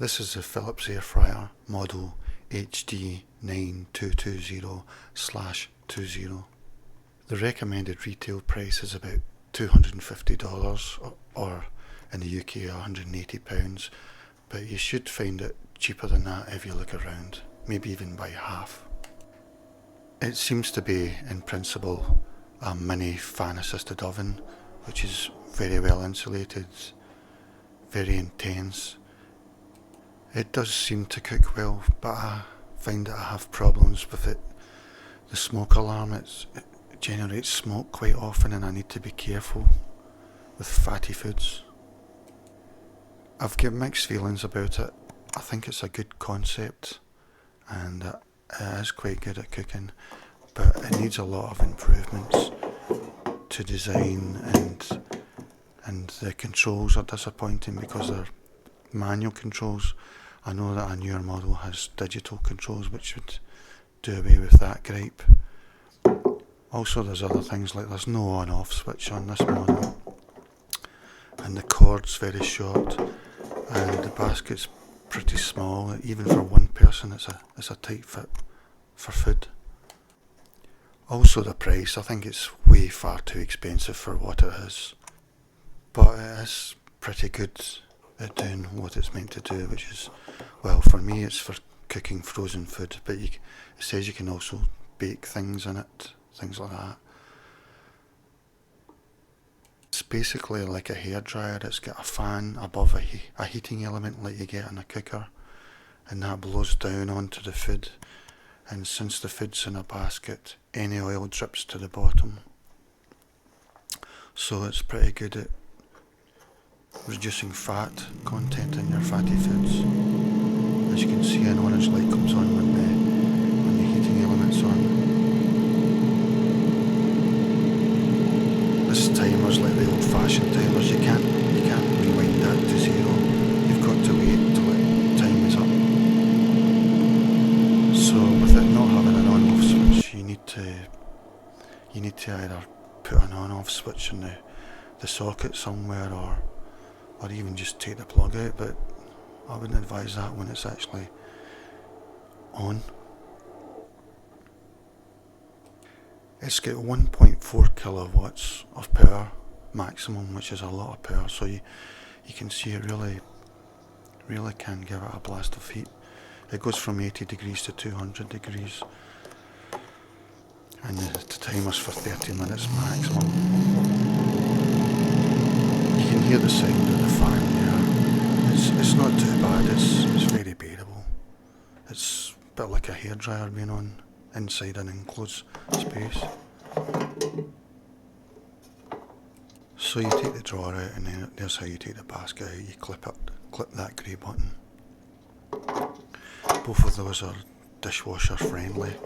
This is the Philips Airfryer model HD9220/20. The recommended retail price is about $250 or in the UK £180, but you should find it cheaper than that if you look around, maybe even by half. It seems to be in principle a mini fan assisted oven, which is very well insulated, very intense. It does seem to cook well, but I find that I have problems with it. The smoke alarm, it generates smoke quite often, and I need to be careful with fatty foods. I've got mixed feelings about it. I think it's a good concept and it is quite good at cooking, but it needs a lot of improvements to design, and the controls are disappointing because they're manual controls. I know that a newer model has digital controls which would do away with that gripe. Also there's other things like there's no on off switch on this model, and the cord's very short, and the basket's pretty small. Even for one person it's a tight fit for food. Also the price, I think it's way far too expensive for what it is, but it is pretty good at doing what it's meant to do, which is, well, for me it's for cooking frozen food, but it says you can also bake things in it, things like that. It's basically like a hairdryer. It's got a fan above a heating element like you get in a cooker, and that blows down onto the food, and since the food's in a basket, any oil drips to the bottom, so it's pretty good at reducing fat content in your fatty foods. As you can see, an orange light comes on when the heating element's on. This timer's like the old-fashioned timers. You can't rewind that to zero. You've got to wait till time is up. So with it not having an on-off switch, you need to either put an on-off switch in the socket somewhere, or even just take the plug out, but I wouldn't advise that when it's actually on. It's got 1.4 kilowatts of power maximum, which is a lot of power, so you can see it really can give it a blast of heat. It goes from 80 degrees to 200 degrees, and the timer's for 30 minutes maximum. You can hear the sound of the fan there. It's not too bad, it's very bearable. It's a bit like a hairdryer being on inside an enclosed space. So you take the drawer out, and then there's how you take the basket out. You clip that grey button. Both of those are dishwasher friendly.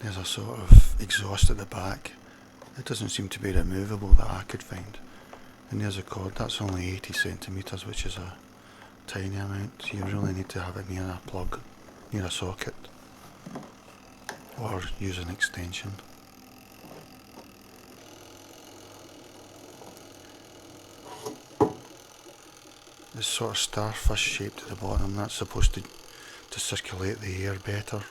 There's a sort of exhaust at the back. It doesn't seem to be removable that I could find. And there's a cord, that's only 80 centimetres, which is a tiny amount. You really need to have it near a plug, near a socket, or use an extension. It's sort of starfish shaped at the bottom. That's supposed to circulate the air better.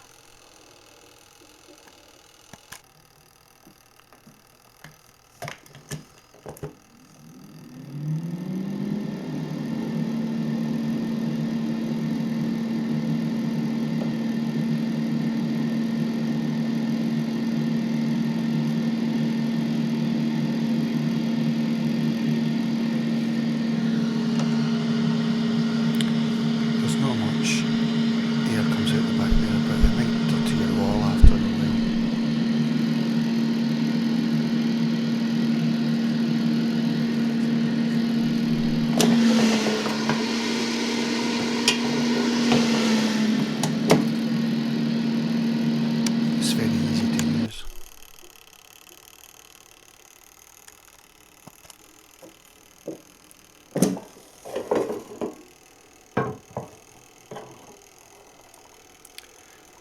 There's not much air comes out the back there, but it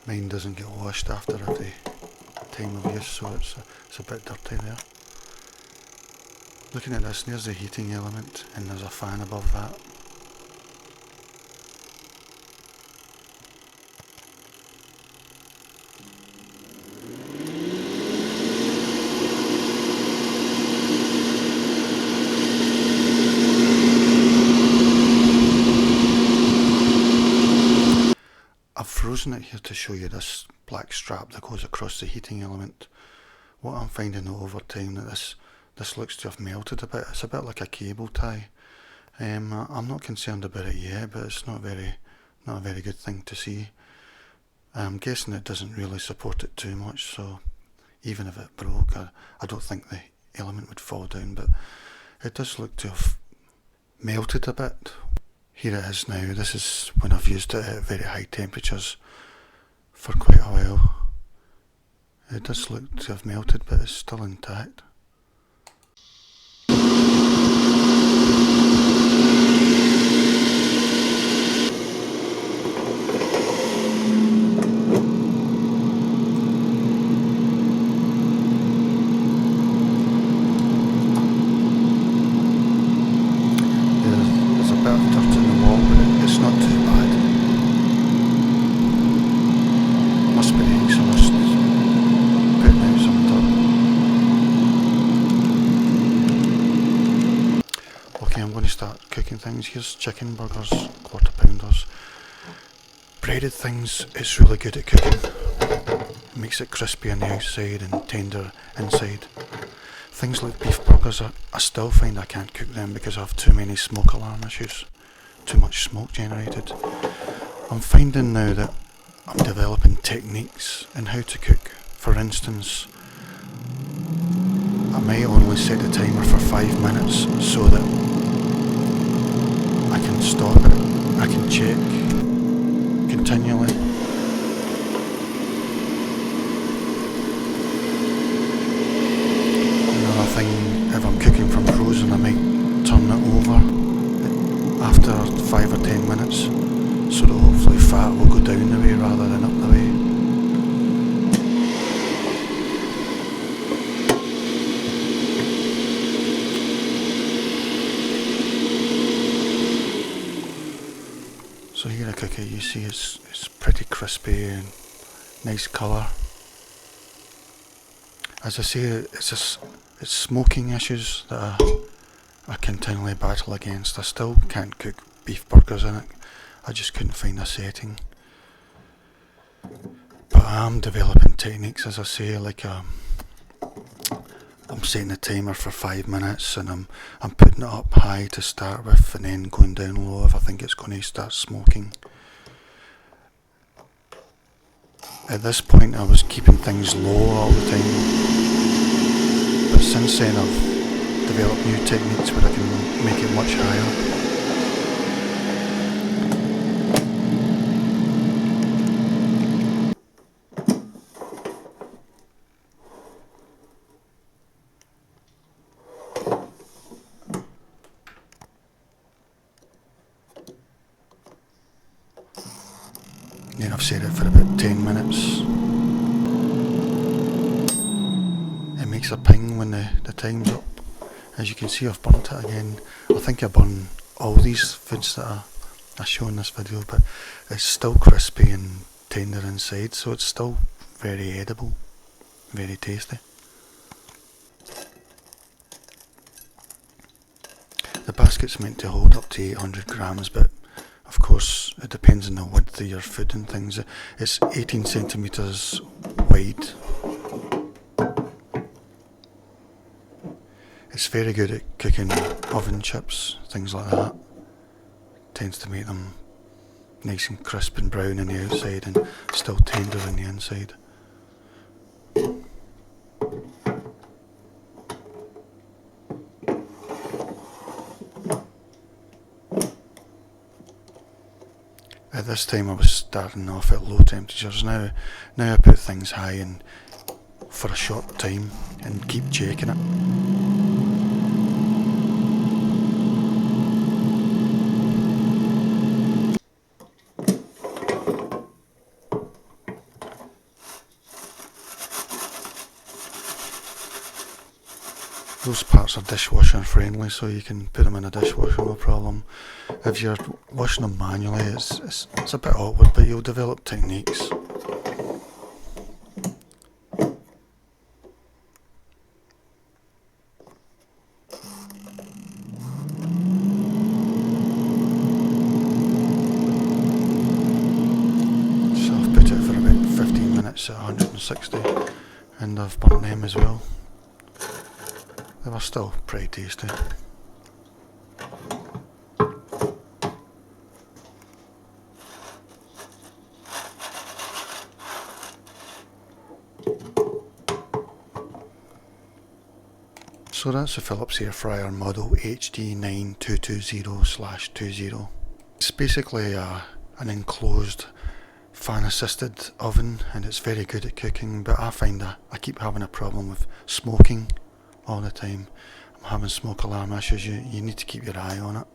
Mine doesn't get washed after every time of use, so it's a bit dirty there. Looking at this, there's the heating element and there's a fan above that. I've frozen it here to show you this black strap that goes across the heating element. What I'm finding out over time that this looks to have melted a bit. It's a bit like a cable tie. I'm not concerned about it yet, but it's not a very good thing to see. I'm guessing it doesn't really support it too much, so even if it broke, I don't think the element would fall down, but it does look to have melted a bit. Here it is now. This is when I've used it at very high temperatures for quite a while. It does look to have melted, but it's still intact. There's a bit of dirt in the wall, but it's not too bad. Must be the exhaust putting out some dirt. Okay, I'm going to start cooking things. Here's chicken burgers, quarter pounders. Breaded things, it's really good at cooking. It makes it crispy on the outside and tender inside. Things like beef burgers, I still find I can't cook them because I have too many smoke alarm issues. Too much smoke generated. I'm finding now that I'm developing techniques in how to cook. For instance, I might only set the timer for 5 minutes so that I can stop it. I can check continually. Another thing, if I'm cooking from frozen, I might turn it over after 5 or 10 minutes so that hopefully fat will go down the way rather than up the way. So here I cook it, you see it's pretty crispy and nice colour. As I say, it's smoking issues that I continually battle against. I still can't cook beef burgers in it. I just couldn't find a setting. But I am developing techniques, as I say, like I'm setting a timer for 5 minutes and I'm putting it up high to start with and then going down low if I think it's going to start smoking. At this point I was keeping things low all the time, but since then I've developed new techniques where I can make it much higher. Then I've set it for about 10 minutes. It makes a ping when the time's up. As you can see, I've burnt it again. I think I burn all these foods that I show in this video, but it's still crispy and tender inside, so it's still very edible, very tasty. The basket's meant to hold up to 800 grams, but of course it depends on the width of your food and things. It's 18 centimetres wide. It's very good at cooking oven chips, things like that. Tends to make them nice and crisp and brown on the outside and still tender on the inside. At this time I was starting off at low temperatures. Now I put things high and for a short time and keep checking it. parts are dishwasher friendly, so you can put them in a dishwasher no problem. If you're washing them manually, it's a bit awkward, but you'll develop techniques. So I've put it for about 15 minutes at 160, and I've burnt them as well. They were still pretty tasty. So that's the Philips Airfryer model HD9220/20. It's basically an enclosed fan assisted oven, and it's very good at cooking, but I find that I keep having a problem with smoking all the time. I'm having smoke alarm issues. You need to keep your eye on it.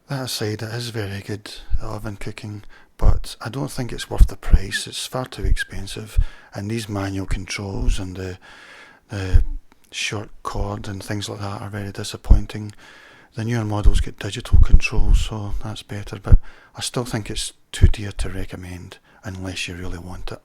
That aside, it is very good at oven cooking, but I don't think it's worth the price. It's far too expensive, and these manual controls and the short cord and things like that are very disappointing. The newer models get digital controls, so that's better, but I still think it's too dear to recommend unless you really want it.